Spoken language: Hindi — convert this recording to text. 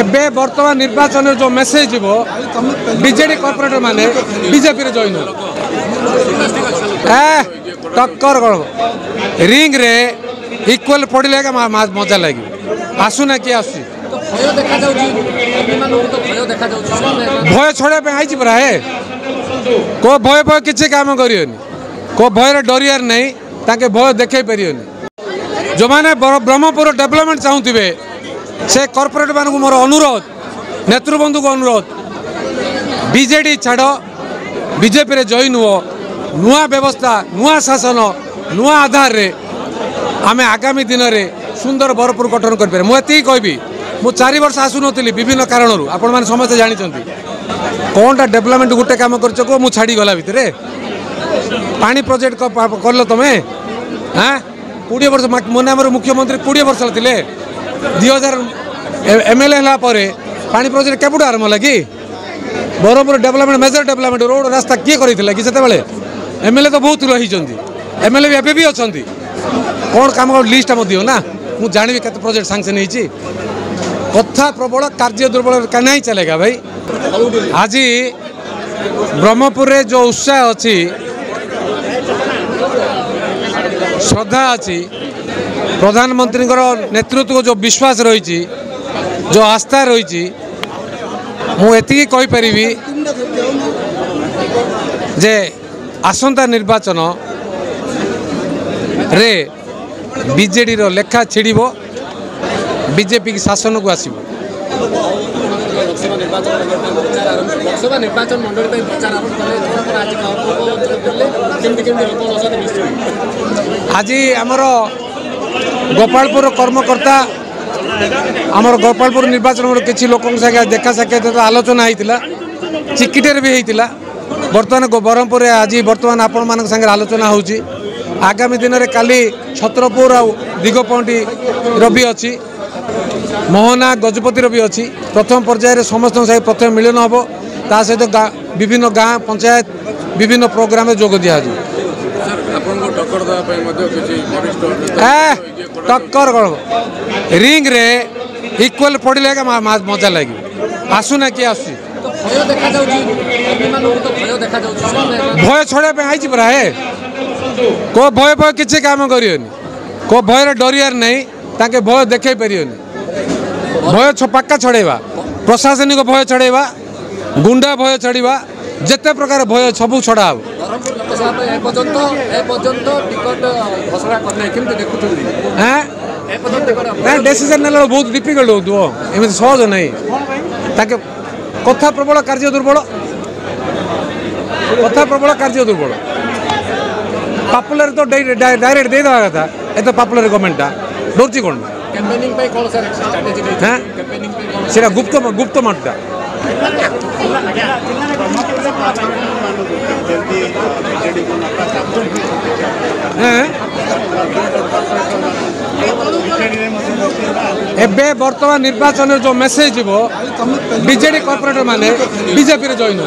एबे वर्तमान निर्वाचन जो मेसेज जीव बीजेडी कॉर्पोरेटर माने बीजेपी रे जॉइन टक्कर रिंग रे इक्वल पड़े मजा लगे आसुना किए आस भय छड़ा आई परा है को भय भय किसी काम करनी को भय डरियार नहीं ताके भय देखे पारियोनी जो मैंने ब्रह्मपुर डेवलपमेंट चाहूबे से कॉर्पोरेट मान को मोर अनुरोध नेतृबंधु को अनुरोध बीजेडी छाड़ बीजेपी रे जॉइन हुआ नुआ व्यवस्था नुआ शासन नुआ आधार रे आमे आगामी दिन में सुंदर बरपुर गठन कर मुझे कहबी मु 4 वर्ष आसुनी विभिन्न कारण आपण मैंने समस्त जानते कौनटा डेवलपमेंट गोटे काम कर छाड़ी गला भितर पानी प्रोजेक्ट कल तुम्हें हाँ 20 वर्ष मन आम मुख्यमंत्री 20 वर्ष थे 2000 MLA पानी प्रोजेक्ट केबुट आरंभ लगी Berhampur development major development road रास्ता किए करते कि से MLA तो बहुत रही MLA भी एवं भी अच्छा कौन काम लिस्ट दियो ना मुझे जानी के प्रोजेक्ट सांसन होती कथा प्रबल कार्य दुर्बल नहीं चलेगा भाई आज ब्रह्मपुर रे जो उत्साह अच्छी श्रद्धा अच्छी प्रधानमंत्री नेतृत्व जो विश्वास रही जो आस्था रही मुझे कहीपरि जे आसंता निर्वाचन रे बीजेडी रो लेखा छिड़ब बीजेपी की शासन को आसब आज आमर गोपालपुर कर्मकर्ता आमर गोपालपुर निर्वाचन किसी लोक देखा साक्षात आलोचना होता चिकिटेर भी होता बर्तमान ब्रह्मपुर आज बर्तमान आपण मान संगे आलोचना होची आगामी दिन में काली छत्रपुर आ दिगपहंटी रवि अच्छी मोहना गजपति रवि अच्छी प्रथम पर्यायर समस्त सहित प्रथम मिलन हम ता सहित विभिन्न गाँ पंचायत विभिन्न प्रोग्राम में जोग दिया टक्कर रिंग रे इक्वल पड़े मजा लगे आसुना किए आस भय छड़ा आई परा है को भय भय किसी काम करनी को भय डरियार नहीं ताके भय देखे पारियोनी भय पक्का छड़ेवा प्रशासनिक भय छड़ेवा गुंडा भय छड़वा जिते प्रकार भय सब छड़ा डिसीजन ना बहुत डिफिकल्ट हो सहज नहीं ताके कथा प्रबल कार्य दुर्बल कथा प्रबल कार्य दुर्बल पॉपुलर तो डायरेक्ट दे दवा कथा एत पॉपुलर गवर्नमेंटा डोरची कौन सेटा गुप्त गुप्त मठटा एबे वर्तमान निर्वाचन जो मेसेज जीव बीजेडी कॉर्पोरेटर माने बीजेपी रे जॉइन